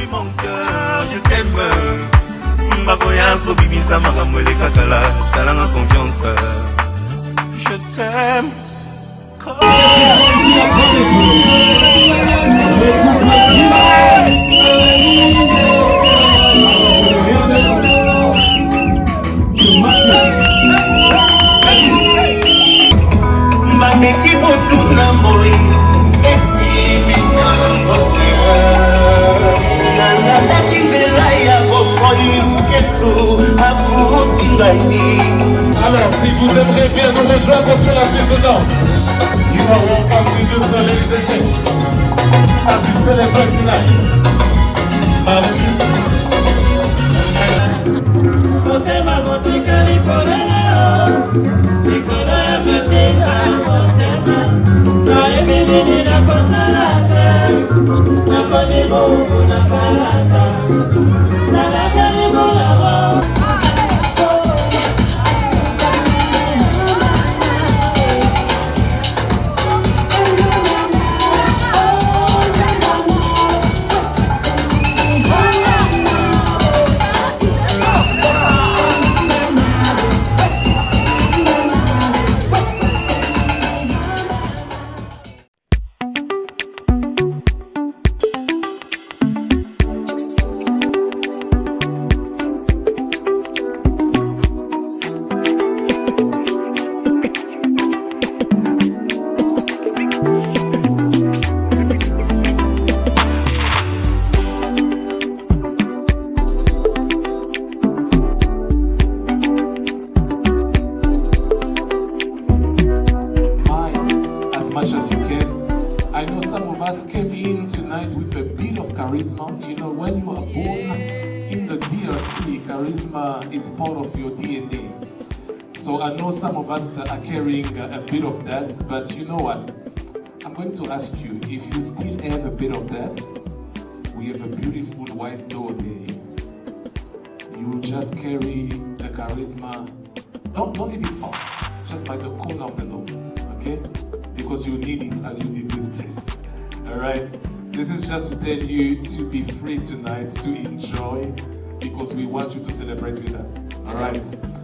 depuis mon cœur, je t'aime. Makoya kobimisa makambo elekakala, salanga confiance. Je t'aime. Mameki motuna moi esimi nangote nalandaki nzela ya bokoi Yesu afuti ngai. Alors, si vous aimeriez bien nous rejoindre sur la piste de danse, you are welcome to do so, ladies and gentlemen, as we celebrate tonight. Motema motika likoleleo, likolo ya motika motema, nayebi nini nakosalaka, nakoni Mungu nakalaka, nalaka libolabo. I know some of us came in tonight with a bit of charisma. You know, when you are born in the DRC, charisma is part of your DNA. So I know some of us are carrying a bit of that, but you know what? I'm going to ask you, if you still have a bit of that, we have a beautiful white door there. You just carry the charisma. Don't leave it far, just by the corner of the door, okay? Because you need it as you leave this place. All right? This is just to tell you to be free tonight, to enjoy, because we want you to celebrate with us. All right?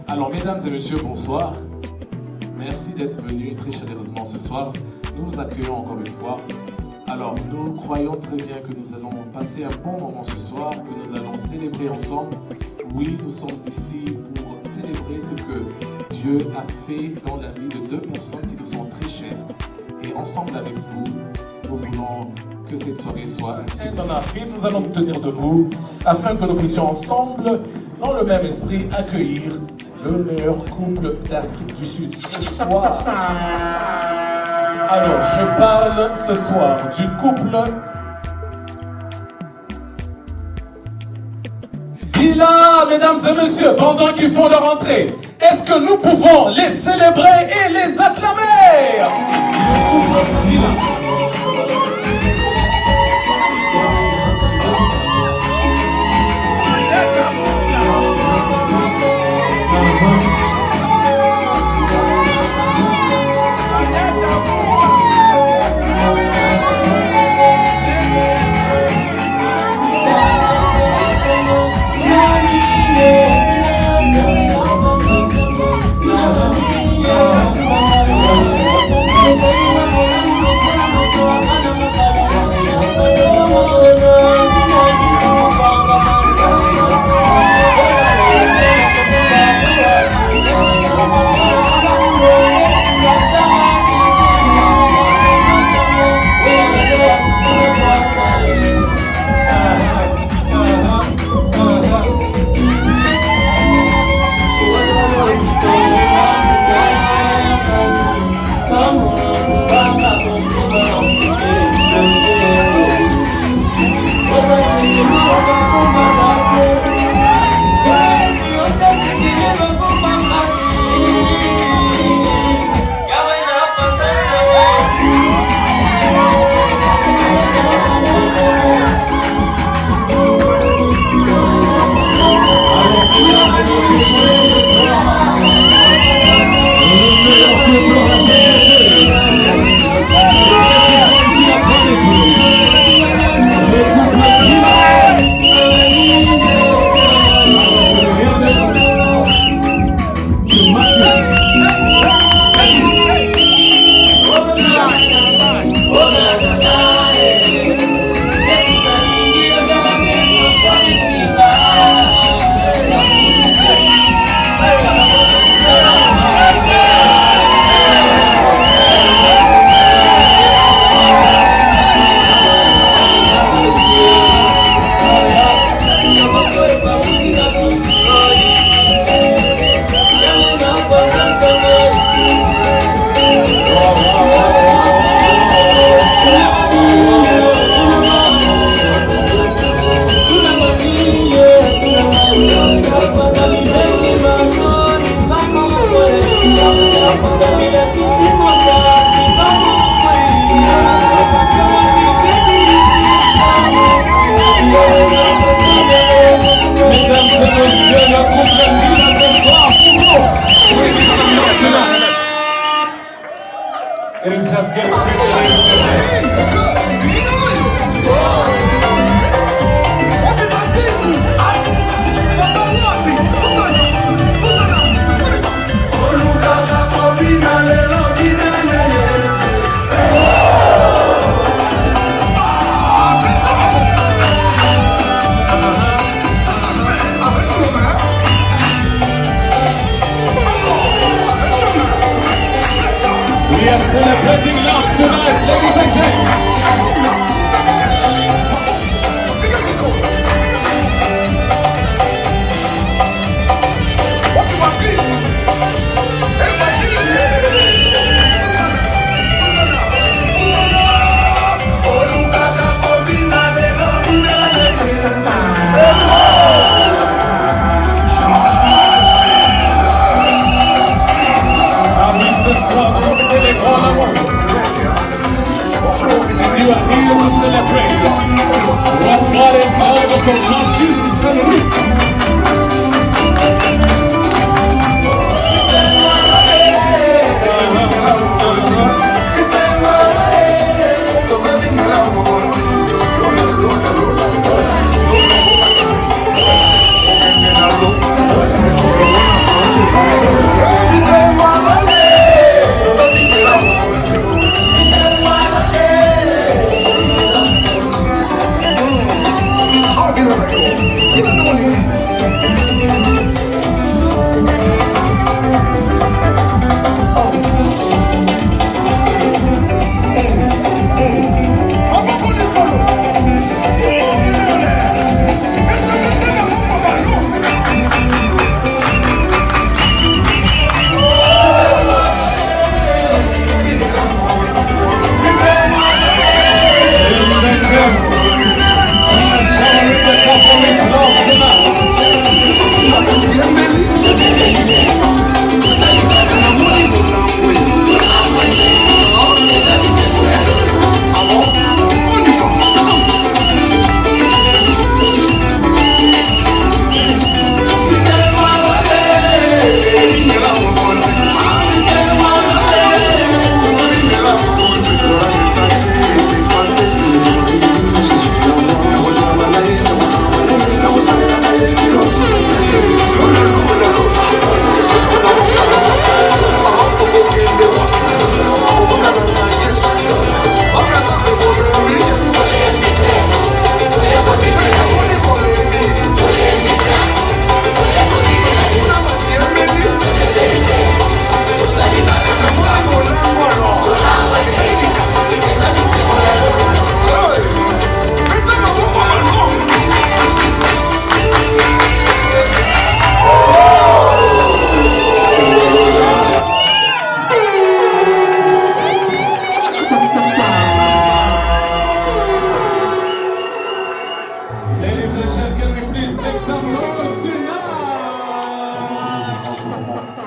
Alors, mesdames et messieurs, bonsoir. Merci d'être venus très chaleureusement ce soir. Nous vous accueillons encore une fois. Alors, nous croyons très bien que nous allons passer un bon moment ce soir, que nous allons célébrer ensemble. Oui, nous sommes ici pour célébrer ce que Dieu a fait dans la vie de deux personnes qui nous sont très chères. Et ensemble avec vous, nous voulons que cette soirée soit un succès. Dans la vie, nous allons nous tenir debout afin que nous puissions ensemble, dans le même esprit, accueillir le meilleur couple d'Afrique du Sud ce soir. Alors, je parle ce soir du couple Dila, mesdames et messieurs, pendant qu'ils font leur entrée. Est-ce que nous pouvons les célébrer et les acclamer? Le couple Dila. you are here to celebrate what God has done from Marcus and Ruth.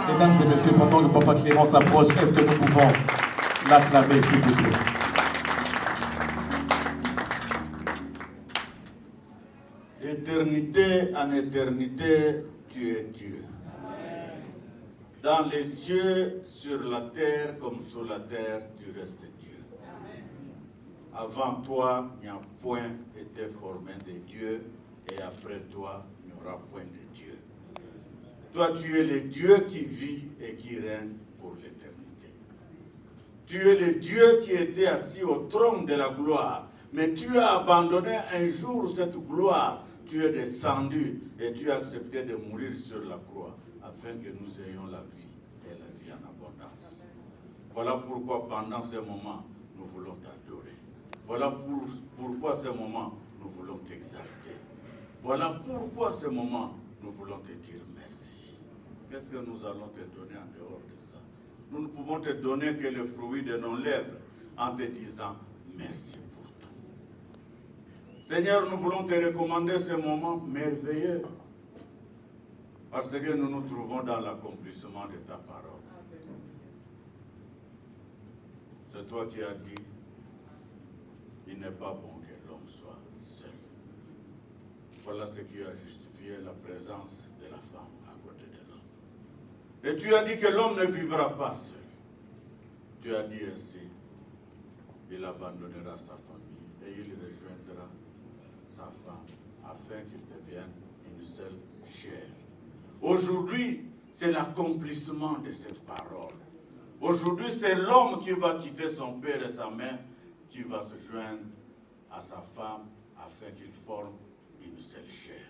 Mesdames et messieurs, pendant que Papa Clément s'approche, est-ce que nous pouvons l'acclamer, s'il vous plaît? D'éternité en éternité, tu es Dieu. Dans les cieux, sur la terre comme sur la terre, tu restes Dieu. Avant toi, il n'y a point été formé de Dieu, et après toi, il n'y aura point de Dieu. Toi, tu es le Dieu qui vit et qui règne pour l'éternité. Tu es le Dieu qui était assis au trône de la gloire, mais tu as abandonné un jour cette gloire. Tu es descendu et tu as accepté de mourir sur la croix afin que nous ayons la vie et la vie en abondance. Voilà pourquoi pendant ce moment, nous voulons t'adorer. Voilà pourquoi ce moment, nous voulons t'exalter. Voilà pourquoi ce moment, nous voulons te dire merci. Qu'est-ce que nous allons te donner en dehors de ça? Nous ne pouvons te donner que le fruit de nos lèvres en te disant merci pour tout. Seigneur, nous voulons te recommander ce moment merveilleux parce que nous nous trouvons dans l'accomplissement de ta parole. C'est toi qui as dit, il n'est pas bon que l'homme soit seul. Voilà ce qui a justifié la présence de la femme à côté de l'homme. Et tu as dit que l'homme ne vivra pas seul. Tu as dit ainsi, il abandonnera sa famille et il rejoindra sa femme afin qu'ils deviennent une seule chair. Aujourd'hui, c'est l'accomplissement de cette parole. Aujourd'hui, c'est l'homme qui va quitter son père et sa mère, qui va se joindre à sa femme afin qu'ils forment une seule chair.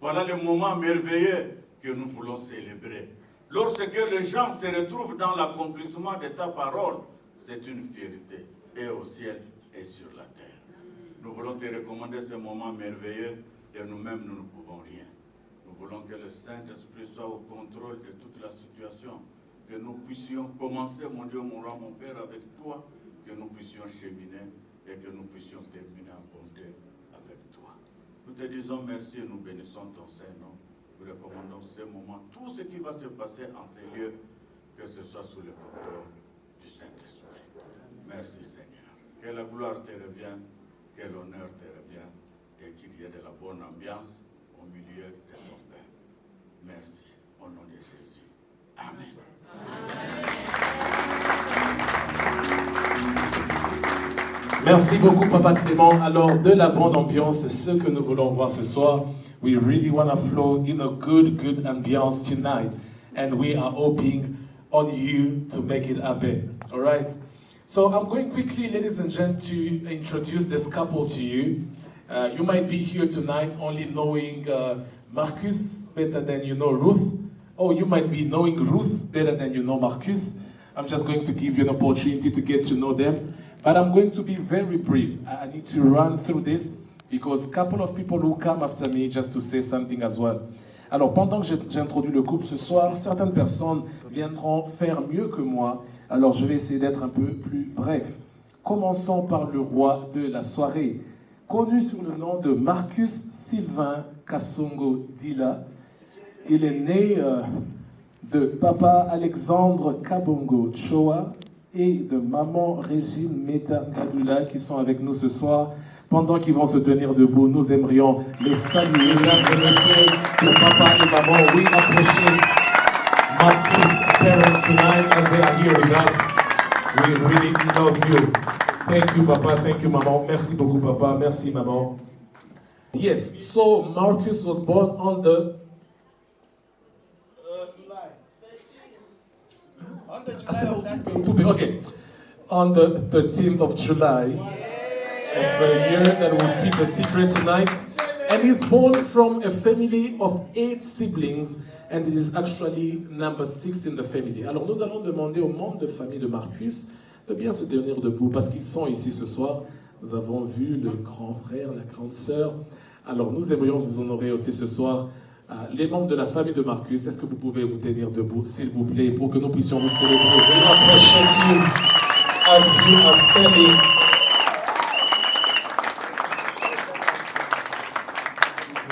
Voilà le moment merveilleux que nous voulons célébrer. Lorsque les gens se retrouvent dans l'accomplissement de ta parole, c'est une fierté, et au ciel et sur la terre. Nous voulons te recommander ce moment merveilleux, et nous-mêmes, nous ne pouvons rien. Nous voulons que le Saint-Esprit soit au contrôle de toute la situation, que nous puissions commencer, mon Dieu, mon roi, mon Père, avec toi, que nous puissions cheminer et que nous puissions terminer en bonté avec toi. Nous te disons merci et nous bénissons ton Saint-Nom. Nous recommandons ce moment, tout ce qui va se passer en ces lieux, que ce soit sous le contrôle du Saint-Esprit. Merci Seigneur. Que la gloire te revienne, que l'honneur te revienne et qu'il y ait de la bonne ambiance au milieu de ton Père. Merci. Au nom de Jésus. Amen. Merci beaucoup, Papa Clément. Alors, de la bonne ambiance, c'est ce que nous voulons voir ce soir. We really want to flow in a good ambiance tonight. And we are hoping on you to make it happen. All right? So I'm going quickly, ladies and gents, to introduce this couple to you. You might be here tonight only knowing Marcus better than you know Ruth. Or you might be knowing Ruth better than you know Marcus. I'm just going to give you an opportunity to get to know them. But I'm going to be very brief. I need to run through this because a couple of people will come after me just to say something as well. Alors, pendant que j'introduis le couple ce soir, certaines personnes viendront faire mieux que moi. Alors, je vais essayer d'être un peu plus bref. Commençons par le roi de la soirée, connu sous le nom de Marcus Sylvain Kasongo Dila. Il est né de papa Alexandre Kabongo Choa et de maman Régine Meta Kadula qui sont avec nous ce soir. Pendant qu'ils vont se tenir debout, nous aimerions les saluer, mesdames et messieurs, le papa et maman. We appreciate Marcus' parents tonight as they are here with us. We really love you. Thank you, papa. Thank you, maman. Merci beaucoup, papa. Merci, maman. Yes, so Marcus was born on the... Okay, on the 13th of July of a year that will keep a secret tonight. And he's born from a family of 8 siblings and he is actually number 6 in the family. Alors nous allons demander aux membres de famille de Marcus de bien se tenir debout parce qu'ils sont ici ce soir. Nous avons vu le grand frère, la grande sœur. Alors nous aimerions vous honorer aussi ce soir. Les membres de la famille de Marcus, est-ce que vous pouvez vous tenir debout, s'il vous plaît, pour que nous puissions vous célébrer. We appreciate you as you are standing.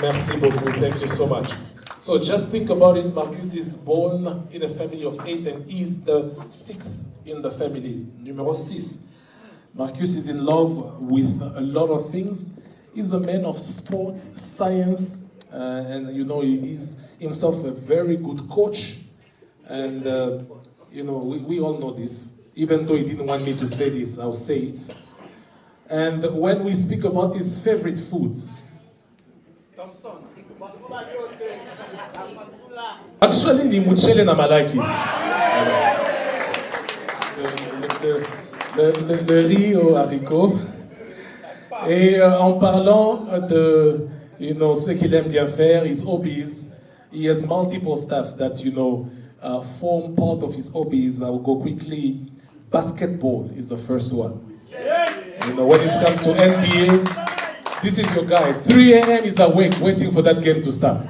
Merci beaucoup. Thank you so much. So just think about it. Marcus is born in a family of 8 and he's the 6th in the family. Numéro 6. Marcus is in love with a lot of things. He's a man of sports, science, and you know, he is himself a very good coach. And you know, we all know this. Even though he didn't want me to say this, I'll say it. And when we speak about his favorite food, actually, ni mchele na malaki. Le riz aux haricots. Et en parlant de, you know, ce qu'il aime bien faire, his hobbies, he has multiple stuff that, you know, form part of his hobbies. I will go quickly. Basketball is the first one. You know, when it comes to NBA, this is your guy. 3 a.m. is awake, waiting for that game to start.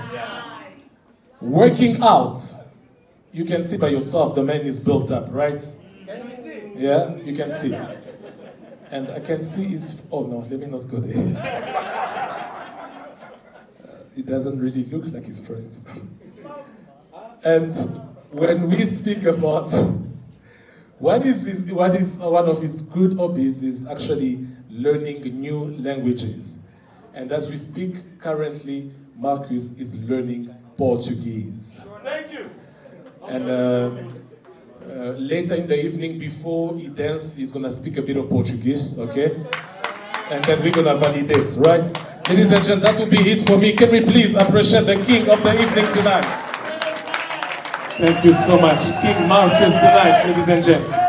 Working out, you can see by yourself the man is built up, right? Can we see? Yeah, you can see. And I can see his... Oh no, let me not go there. It doesn't really look like his friends. And when we speak about what is one of his good hobbies is actually learning new languages. And as we speak currently, Marcus is learning Portuguese. Thank you. And later in the evening, before he dances, he's going to speak a bit of Portuguese, okay? And then we're going to validate, right? Ladies and gentlemen, that will be it for me. Can we please appreciate the king of the evening tonight? Thank you so much. King Marcus tonight, ladies and gentlemen.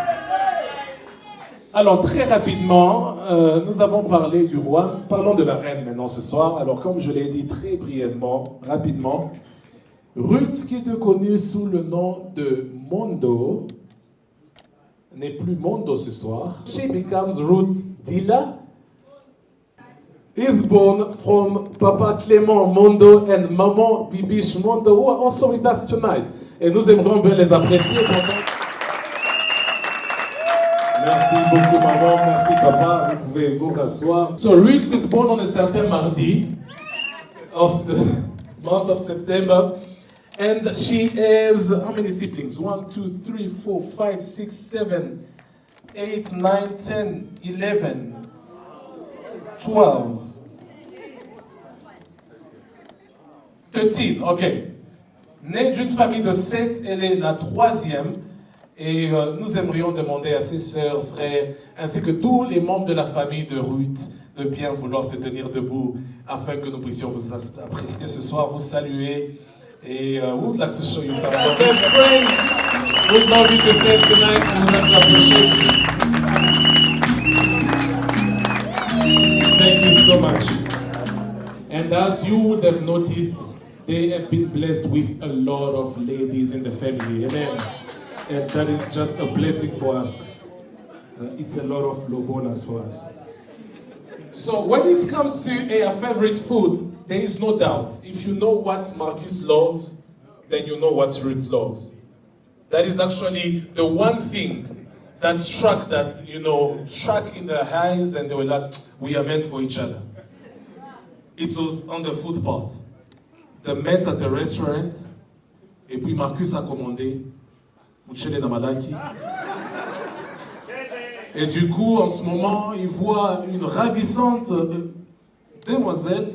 Alors, très rapidement, nous avons parlé du roi. Parlons de la reine maintenant ce soir. Alors, comme je l'ai dit très brièvement, rapidement, Ruth, qui était connue sous le nom de Mondo, n'est plus Mondo ce soir. She becomes Ruth Dila. Is born from Papa Clément Mondo and Maman Bibiche Mondo, who are also with us tonight. Et nous aimerions bien les apprécier. Merci beaucoup, maman. Merci, papa. Vous pouvez vous rasseoir. So, Ruth is born on a certain mardi of the month of September. And she has, how many siblings? 1, 2, 3, 4, 5, 6, 7, 8, 9, 10, 11, 12, 13, ok. Née d'une famille de 7, elle est la 3e. Et nous aimerions demander à ses sœurs, frères, ainsi que tous les membres de la famille de Ruth, de bien vouloir se tenir debout afin que nous puissions vous apprécier ce soir, vous saluer. Et we would like to show you some love. Friends, we'd love you to stand tonight and we'd like to appreciate you. Thank you so much. And as you would have noticed, they have been blessed with a lot of ladies in the family. Amen. And that is just a blessing for us. It's a lot of lobolas for us. So when it comes to a favorite food, there is no doubt. If you know what Marcus loves, then you know what Ruth loves. That is actually the one thing that struck in their eyes, and they were like, we are meant for each other. It was on the food part. They met at the restaurant, et puis Marcus a commandé Mouchele na Malaki. Et du coup, en ce moment, il voit une ravissante demoiselle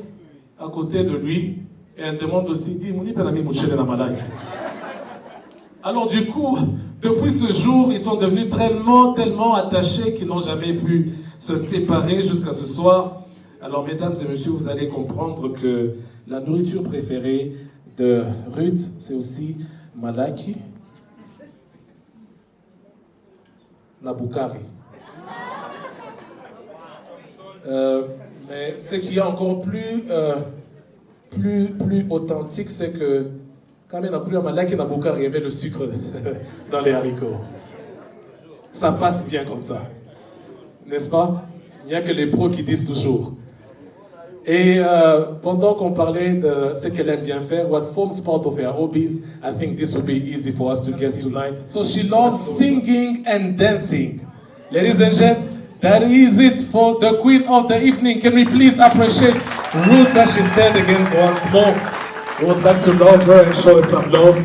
à côté de lui, et elle demande aussi, dis Mouni Penami Mouchele na Malaki. Alors du coup, depuis ce jour, ils sont devenus tellement attachés qu'ils n'ont jamais pu se séparer jusqu'à ce soir. Alors mesdames et messieurs, vous allez comprendre que la nourriture préférée de Ruth, c'est aussi Malaki. Naboukari. Mais ce qui est encore plus authentique, c'est que quand même, Malaki et Naboukari aimaient le sucre dans les haricots. Ça passe bien comme ça. N'est-ce pas? Il n'y a que les pros qui disent toujours. Et pendant qu'on parlait de ce qu'elle aime bien faire, what forms part of her hobbies, I think this will be easy for us to guess tonight. So she loves singing and dancing. Ladies and gents, that is it for the queen of the evening. Can we please appreciate Ruth as she stands against once more? We would like to love her and show her some love.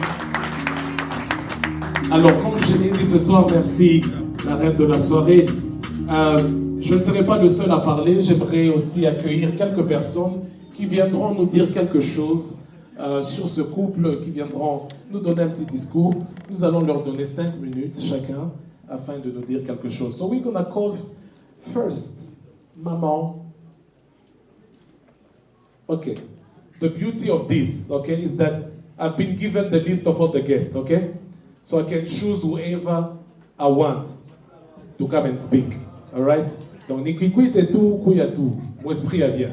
Alors, comme je l'ai dit ce soir, merci la reine de la soirée. Je ne serai pas le seul à parler, j'aimerais aussi accueillir quelques personnes qui viendront nous dire quelque chose sur ce couple, qui viendront nous donner un petit discours. Nous allons leur donner 5 minutes chacun afin de nous dire quelque chose. So we're gonna call first Maman. Okay. The beauty of this, okay, is that I've been given the list of all the guests, okay? So I can choose whoever I want to come and speak, all right? Donc, Nikwikwi et tout, Kouya tout. Mon esprit est bien.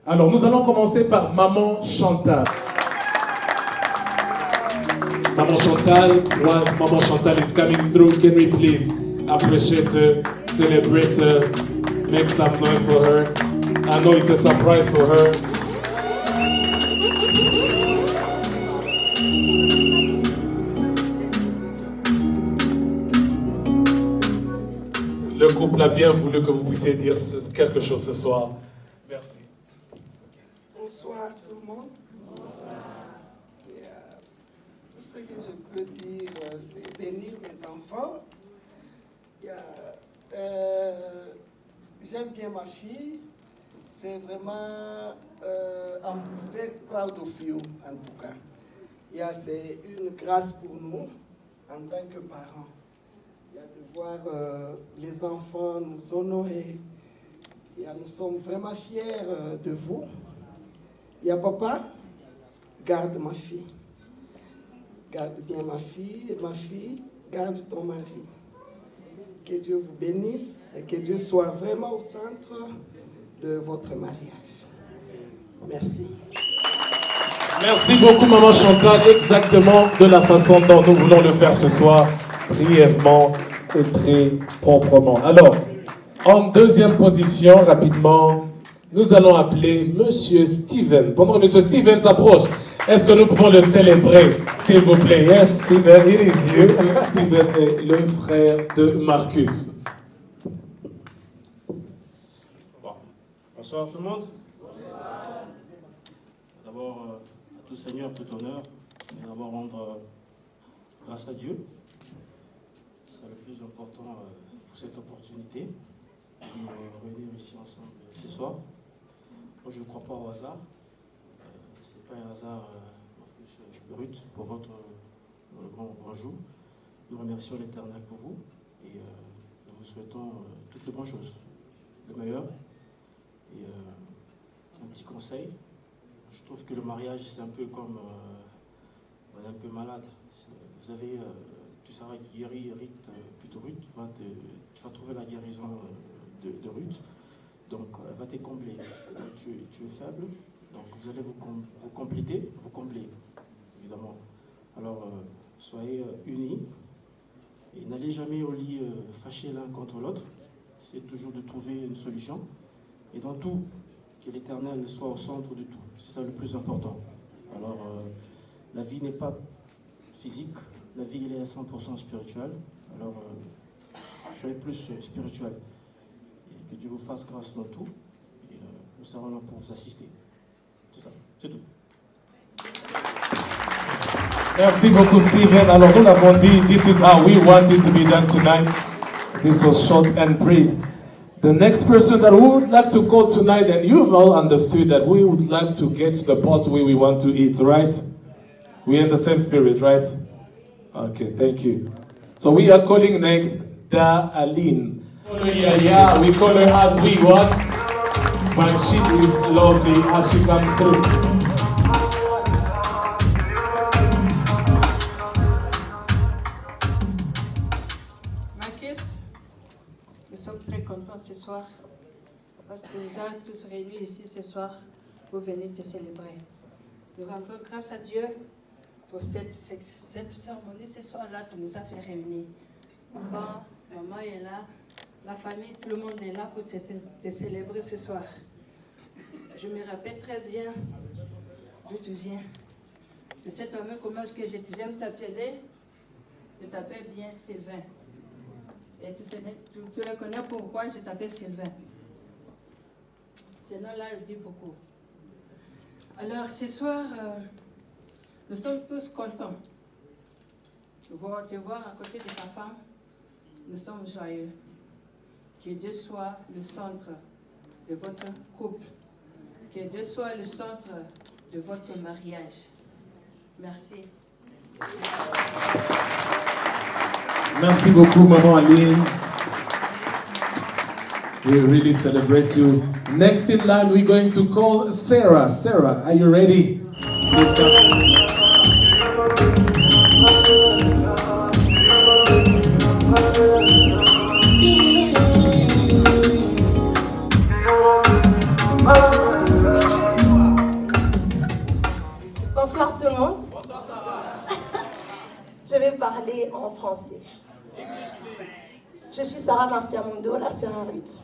Alors, nous allons commencer par Maman Chantal. Maman Chantal, while Maman Chantal is coming through, can we please appreciate her, celebrate her, make some noise for her? I know it's a surprise for her. Le couple a bien voulu que vous puissiez dire quelque chose ce soir. Merci. Bonsoir tout le monde. Bonsoir. Tout ce que je peux dire, c'est bénir mes enfants. J'aime bien ma fille. C'est vraiment I'm very proud of you, en tout cas. C'est une grâce pour nous, en tant que parents. De voir les enfants nous honorer. Nous sommes vraiment fiers de vous. Papa, garde ma fille. Garde bien ma fille, garde ton mari. Que Dieu vous bénisse et que Dieu soit vraiment au centre de votre mariage. Merci. Merci beaucoup, Maman Chantal. Exactement de la façon dont nous voulons le faire ce soir. Brièvement et très proprement. Alors, en deuxième position, rapidement, nous allons appeler Monsieur Steven. Pendant que Monsieur Steven s'approche, est-ce que nous pouvons le célébrer, s'il vous plaît? Yes, Steven, it is you. Steven est le frère de Marcus. Bonsoir tout le monde. D'abord, à tout Seigneur, tout honneur, et d'abord rendre grâce à Dieu. C'est le plus important pour cette opportunité de nous réunir ici ensemble ce soir. Moi, je ne crois pas au hasard. Ce n'est pas un hasard, Ruth, pour votre grand jour. Nous remercions l'Éternel pour vous et nous vous souhaitons toutes les bonnes choses, le meilleur. Et un petit conseil, je trouve que le mariage, c'est un peu comme on est un peu malade. Vous avez, tu seras guéri, plutôt Ruth, tu vas trouver la guérison de Ruth, donc elle va te combler. Tu es faible, donc vous allez vous compléter, vous combler, évidemment. Alors, soyez unis et n'allez jamais au lit fâchés l'un contre l'autre. C'est toujours de trouver une solution. Et dans tout, que l'Éternel soit au centre de tout. C'est ça le plus important. Alors, la vie n'est pas physique, la vie elle est à 100% spirituelle. Alors, soyez plus spirituel. Et que Dieu vous fasse grâce dans tout. Et nous serons là pour vous assister. C'est ça, c'est tout. Merci beaucoup, Stephen. Alors, nous l'avons dit, this is how we want it to be done tonight. This was short and brief. The next person that we would like to call tonight, and you've all understood that we would like to get to the part where we want to eat, right? We're in the same spirit, right? Okay, thank you. So we are calling next Da Aline. Yeah, we call her as we want, but she is lovely as she comes through. Nous sommes très contents ce soir parce que nous sommes tous réunis ici ce soir pour venir te célébrer. Nous rendons grâce à Dieu pour cette cérémonie ce soir-là qui nous a fait réunir. Papa, maman est là, la famille, tout le monde est là pour te célébrer ce soir. Je me rappelle très bien d'où tu viens. De cet homme, comment que j'aime t'appeler, je t'appelle bien Sylvain. Et tu le connais pourquoi je t'appelle Sylvain. Ce nom-là, il dit beaucoup. Alors, ce soir, nous sommes tous contents de te voir à côté de ta femme. Nous sommes joyeux. Que Dieu soit le centre de votre couple. Que Dieu soit le centre de votre mariage. Merci. Merci beaucoup, Maman Aline. We really celebrate you. Next in line, we're going to call Sarah. Sarah, are you ready? Please come. Bonsoir tout le monde. Je vais parler en français. Je suis Sarah Marcia-Mundo, la sœur à Ruth.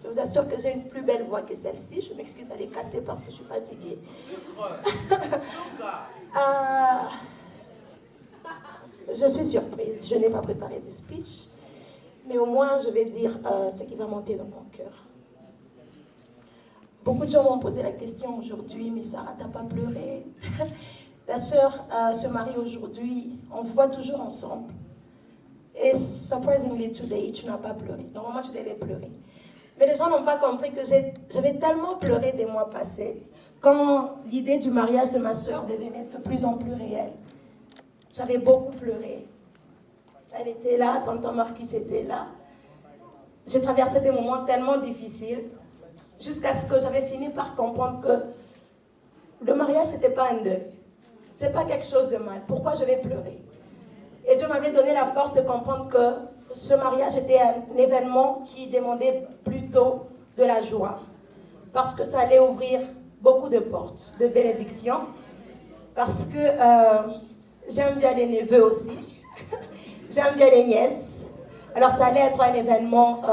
Je vous assure que j'ai une plus belle voix que celle-ci. Je m'excuse, elle est cassée parce que je suis fatiguée. Je suis surprise. Je n'ai pas préparé de speech. Mais au moins, je vais dire ce qui va monter dans mon cœur. Beaucoup de gens m'ont posé la question aujourd'hui, mais Sarah, t'as pas pleuré? Ta sœur se marie aujourd'hui, on vous voit toujours ensemble. Et surprisingly today, tu n'as pas pleuré. Normalement, tu devais pleurer. Mais les gens n'ont pas compris que j'avais tellement pleuré des mois passés, quand l'idée du mariage de ma sœur devenait de plus en plus réelle. J'avais beaucoup pleuré. Elle était là, tonton Marcus était là. J'ai traversé des moments tellement difficiles, jusqu'à ce que j'avais fini par comprendre que le mariage, ce n'était pas un deuil. Ce n'est pas quelque chose de mal. Pourquoi je vais pleurer? Et Dieu m'avait donné la force de comprendre que ce mariage était un événement qui demandait plutôt de la joie. Parce que ça allait ouvrir beaucoup de portes, de bénédictions. Parce que j'aime bien les neveux aussi. J'aime bien les nièces. Alors ça allait être un événement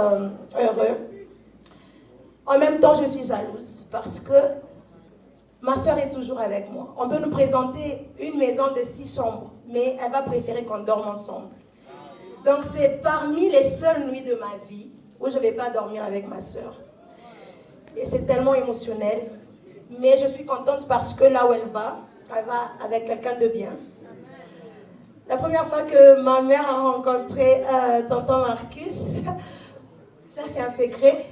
heureux. En même temps, je suis jalouse parce que ma soeur est toujours avec moi. On peut nous présenter une maison de 6 chambres, mais elle va préférer qu'on dorme ensemble. Donc c'est parmi les seules nuits de ma vie où je ne vais pas dormir avec ma soeur. Et c'est tellement émotionnel. Mais je suis contente parce que là où elle va avec quelqu'un de bien. La première fois que ma mère a rencontré tonton Marcus, c'est un secret.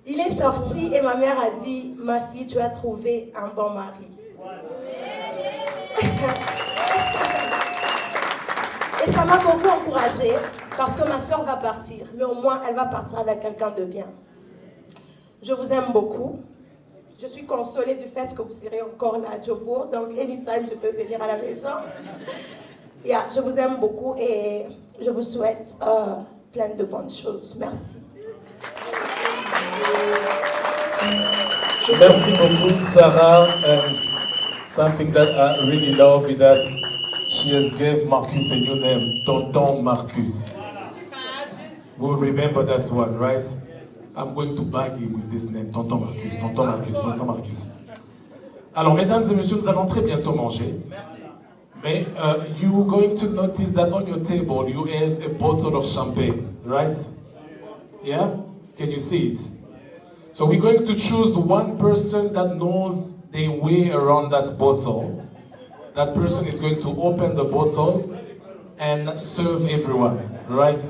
Il est sorti et ma mère a dit, ma fille, tu as trouvé un bon mari. Et ça m'a beaucoup encouragée parce que ma soeur va partir, mais au moins elle va partir avec quelqu'un de bien. Je vous aime beaucoup. Je suis consolée du fait que vous serez encore là à Djobour, donc anytime je peux venir à la maison. Yeah, je vous aime beaucoup et je vous souhaite plein de bonnes choses. Merci. Merci beaucoup, Sarah. And something that I really love is that she has gave Marcus a new name, Tonton Marcus. We'll remember that one, right? I'm going to bag him with this name, Tonton Marcus, Tonton Marcus, Tonton Marcus. Alors, mesdames et messieurs, nous allons très bientôt manger. Mais you're going to notice that on your table you have a bottle of champagne, right? Yeah? Can you see it? So we're going to choose one person that knows their way around that bottle. That person is going to open the bottle and serve everyone, right?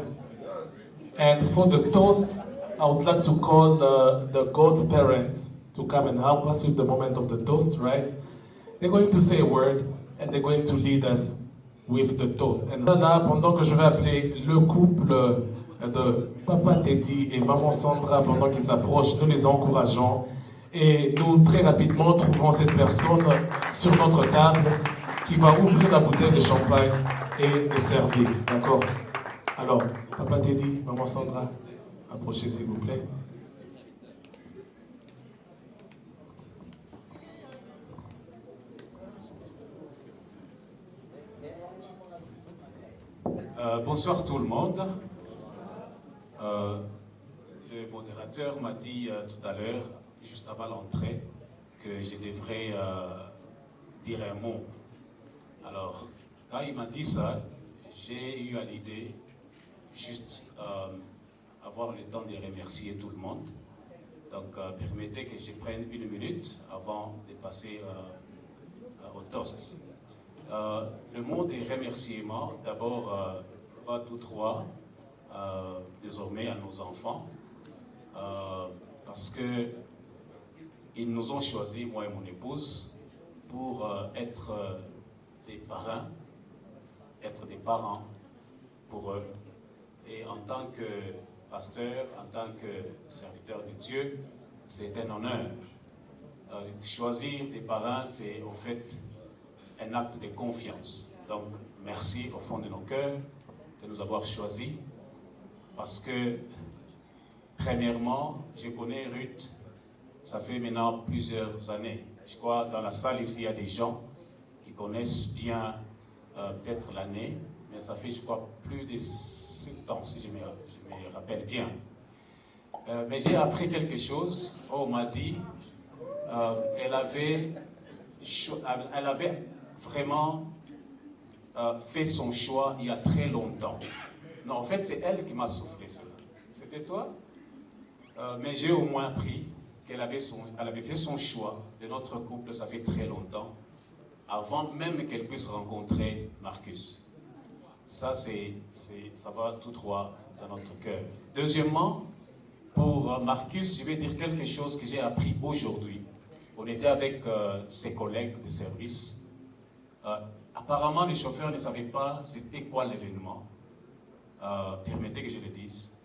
And for the toast, I would like to call the godparents to come and help us with the moment of the toast, right? They're going to say a word and they're going to lead us with the toast. And là, pendant que je vais appeler le couple de Papa Teddy et Maman Sandra, pendant qu'ils s'approchent, nous les encourageons. Et nous, très rapidement, trouvons cette personne sur notre table qui va ouvrir la bouteille de champagne et nous servir. D'accord? Alors, Papa Teddy, Maman Sandra, approchez s'il vous plaît. Bonsoir tout le monde. Le modérateur m'a dit tout à l'heure, juste avant l'entrée, que je devrais dire un mot. Alors, quand il m'a dit ça, j'ai eu à l'idée juste avoir le temps de remercier tout le monde. Donc, permettez que je prenne une minute avant de passer au toast. Le mot des remerciements, d'abord, va tout droit désormais à nos enfants, parce que ils nous ont choisis, moi et mon épouse, pour être des parrains, être des parents pour eux. Et en tant que pasteur, en tant que serviteur de Dieu, c'est un honneur. Choisir des parrains, c'est au fait un acte de confiance. Donc, merci au fond de nos cœurs de nous avoir choisis, parce que, premièrement, je connais Ruth, ça fait maintenant plusieurs années. Je crois dans la salle ici, il y a des gens qui connaissent bien peut-être l'année, mais ça fait, je crois, plus de 7 ans, si je me rappelle bien. Mais j'ai appris quelque chose. On m'a dit, elle avait vraiment fait son choix il y a très longtemps. Non, en fait, c'est elle qui m'a soufflé cela. C'était toi? Mais j'ai au moins appris qu'elle avait fait son choix de notre couple, ça fait très longtemps, avant même qu'elle puisse rencontrer Marcus. Ça, ça va tout droit dans notre cœur. Deuxièmement, pour Marcus, je vais dire quelque chose que j'ai appris aujourd'hui. On était avec ses collègues de service. Apparemment, les chauffeurs ne savaient pas c'était quoi l'événement. Permettez que je le dise.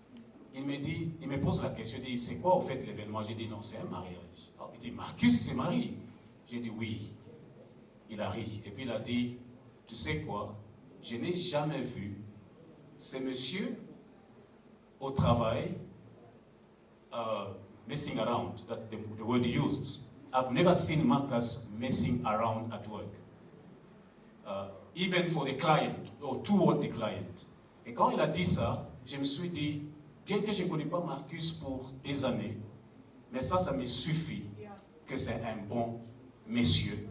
Il me pose la question, il dit, c'est quoi au fait l'événement? J'ai dit, non, c'est un mariage. Alors, il dit, Marcus s'est marié. J'ai dit, oui. Il a ri. Et puis il a dit, tu sais quoi? Je n'ai jamais vu ce monsieur au travail messing around, that the word used. I've never seen Marcus messing around at work. Even for the client, or toward the client. Et quand il a dit ça, je me suis dit, bien que je ne connais pas Marcus pour des années, mais ça me suffit que c'est un bon monsieur,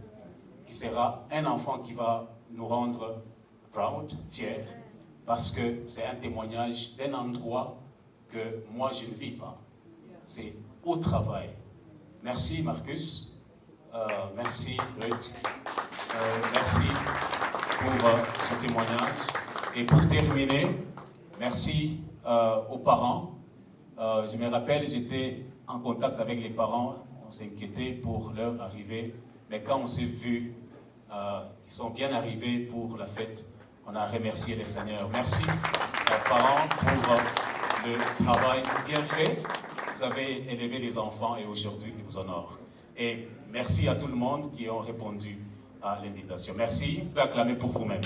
qui sera un enfant qui va nous rendre proud, fiers, parce que c'est un témoignage d'un endroit que moi je ne vis pas. C'est au travail. Merci Marcus, merci Ruth, merci pour ce témoignage. Et pour terminer, merci aux parents Je me rappelle, j'étais en contact avec les parents, on s'inquiétait pour leur arrivée, mais quand on s'est vus, ils sont bien arrivés pour la fête. On a remercié les Seigneurs. Merci aux parents pour le travail bien fait. Vous avez élevé les enfants et aujourd'hui, ils vous honorent. Et merci à tout le monde qui ont répondu à l'invitation. Merci. Vous pouvez acclamer pour vous-même.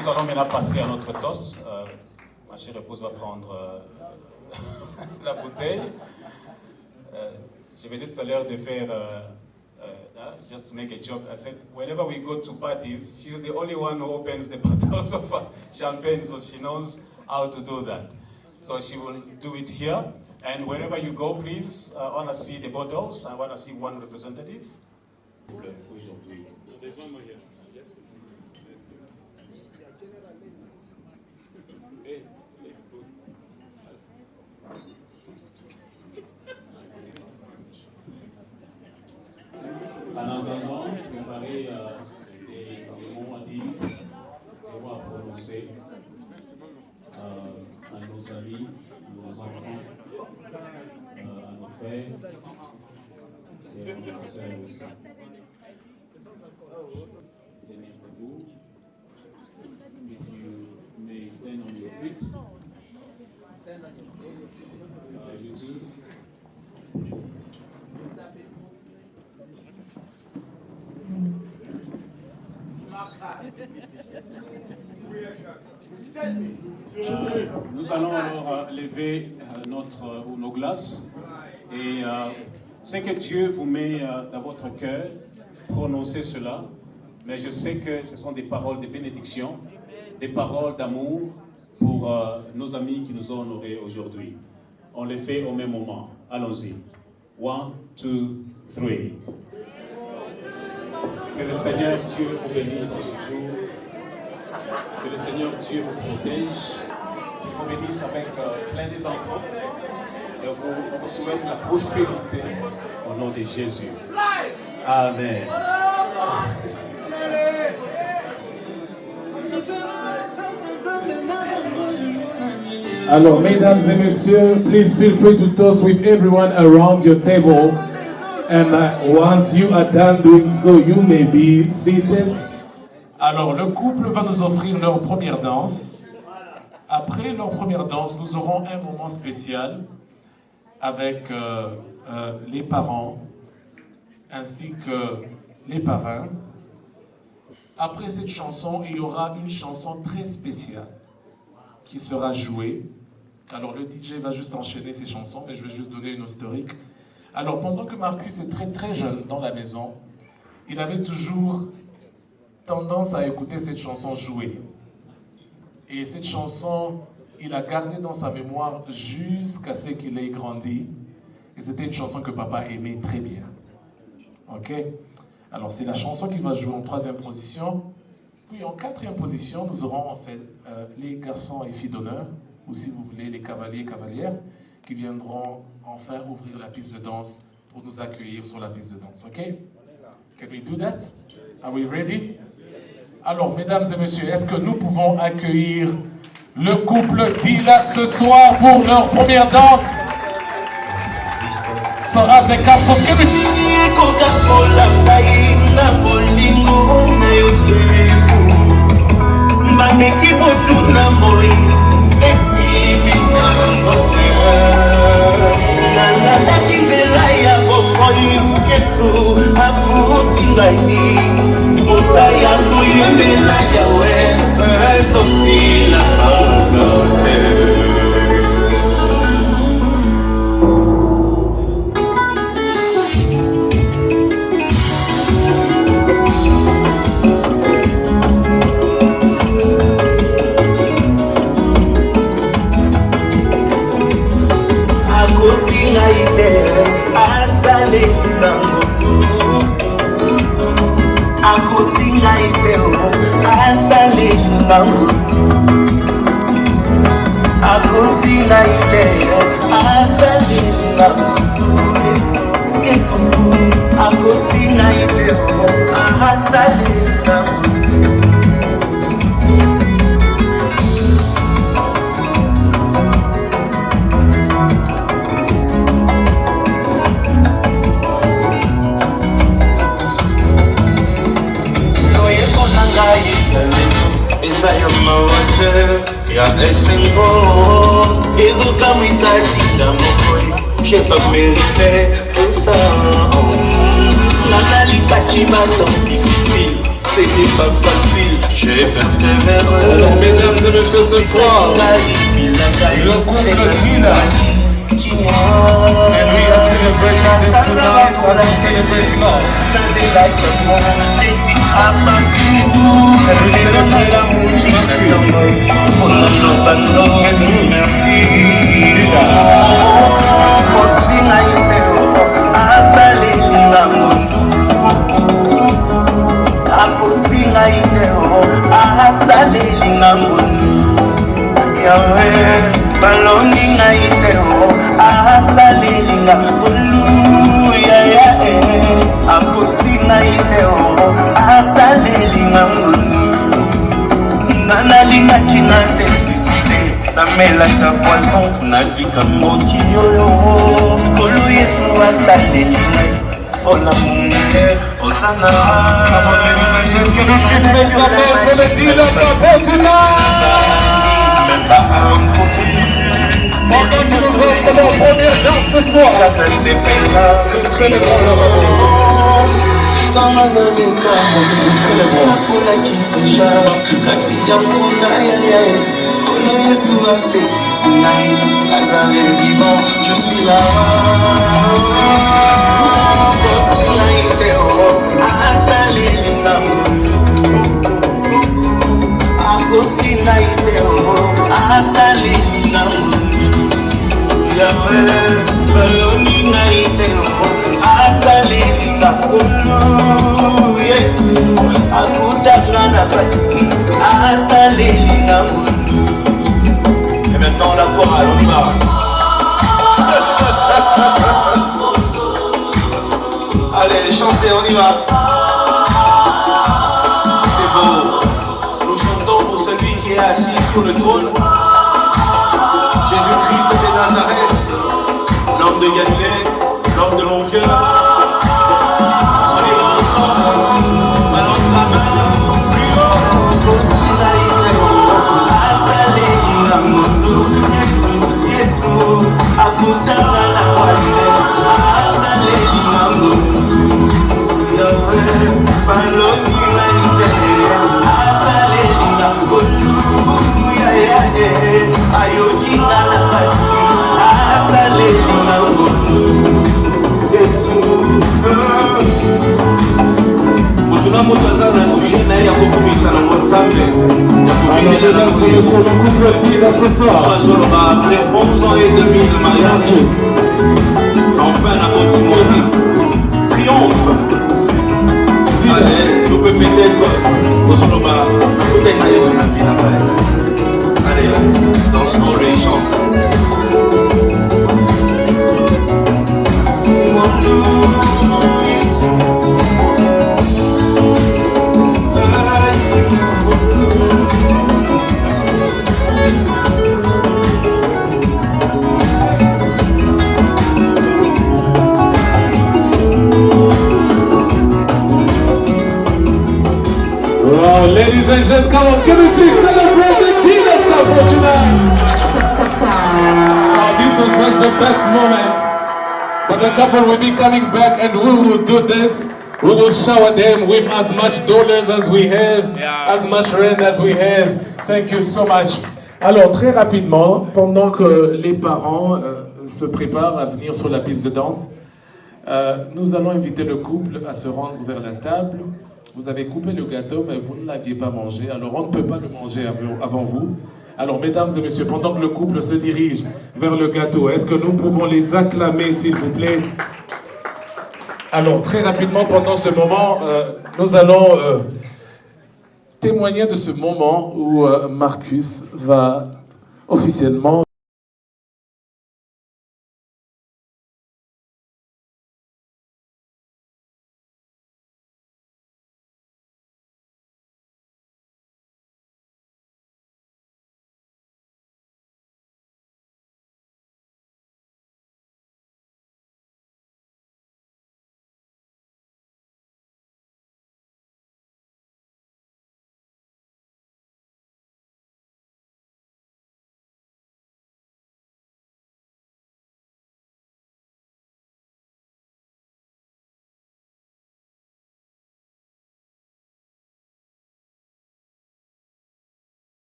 Nous allons maintenant passer à notre toast. Ma chère épouse va prendre la bouteille. Je venais tout à l'heure de faire, just to make a joke, I said, whenever we go to parties, she's the only one who opens the bottles of champagne, so she knows how to do that. So she will do it here. And wherever you go, please, I want to see the bottles. I want to see one representative. Aujourd'hui. En attendant, préparer les mots à dire, des mots à prononcer à nos amis, à nos enfants, à nos frères et à nos sœurs aussi. If you may stand on your feet, you too. Nous allons alors lever nos glaces et ce que Dieu vous met dans votre cœur, prononcez cela, mais je sais que ce sont des paroles de bénédiction, des paroles d'amour pour nos amis qui nous ont honorés aujourd'hui. On les fait au même moment. Allons-y. 1, 2, 3. Que le Seigneur Dieu vous bénisse en ce jour. Que le Seigneur Dieu vous protège. Qu'il vous bénisse avec plein des enfants. Et on vous souhaite la prospérité au nom de Jésus. Amen. Alors, mesdames et messieurs, please feel free to toast with everyone around your table. And once you are done doing so, you may be seated. Alors, le couple va nous offrir leur première danse. Après leur première danse, nous aurons un moment spécial avec les parents ainsi que les parrains. Après cette chanson, il y aura une chanson très spéciale qui sera jouée. Alors, le DJ va juste enchaîner ces chansons, mais je vais juste donner une historique. Alors, pendant que Marcus est très très jeune dans la maison, il avait toujours tendance à écouter cette chanson jouer. Et cette chanson, il a gardé dans sa mémoire jusqu'à ce qu'il ait grandi. Et c'était une chanson que papa aimait très bien. Ok? Alors, c'est la chanson qui va jouer en 3e position. Puis en 4e position, nous aurons en fait les garçons et filles d'honneur, ou si vous voulez, les cavaliers et cavalières, qui viendront enfin ouvrir la piste de danse pour nous accueillir sur la piste de danse. Ok? Can we do that? Are we ready? Alors, mesdames et messieurs, est-ce que nous pouvons accueillir le couple d'Ila ce soir pour leur première danse? Sera des 4 minutes. esengo ezokamwisa tinda mokoye. J'ai pas mérité tout ça. Nalikaki temps difficile, c'était pas facile, j'ai persévéré. Alors mesdames et messieurs, ce soir, le couple Kina, and we are celebrating them tonight as we celebrate love. And we celebrate merci. Akosinga iteo asalelinga ngonu yawe balonginga iteo asalelinga ngonu ya akosinga iteo asalelinga ngonu nanalinga kinga sesiside namela ta poison natika moki yoyo kolo yesu asalelinga Ola munge, Osana. ce soir. Je suis là. Et maintenant la chorale, on y va. Allez, chantez, on y va. C'est beau. Nous chantons pour celui qui est assis sur le trône. Jésus-Christ de Nazareth, l'homme de Galilée, l'homme de mon cœur. On y va ensemble. Balance la main. Plus haut. Après 11 ans et demi de mariage, enfin la matrimony triomphe. Allez, nous peut peut-être peut-être aller sur la vie là-bas. Allez, danse-nous et chante. Ladies and gents, come on, can we please celebrate the Tina stuff for tonight? Oh, this was such the best moment. But the couple will be coming back and we will do this. We will shower them with as much dollars as we have, as much rent as we have. Thank you so much. Alors, très rapidement, pendant que les parents se préparent à venir sur la piste de danse, nous allons inviter le couple à se rendre vers la table. Vous avez coupé le gâteau, mais vous ne l'aviez pas mangé, alors on ne peut pas le manger avant vous. Alors, mesdames et messieurs, pendant que le couple se dirige vers le gâteau, est-ce que nous pouvons les acclamer, s'il vous plaît? Alors, très rapidement, pendant ce moment, nous allons témoigner de ce moment où Marcus va officiellement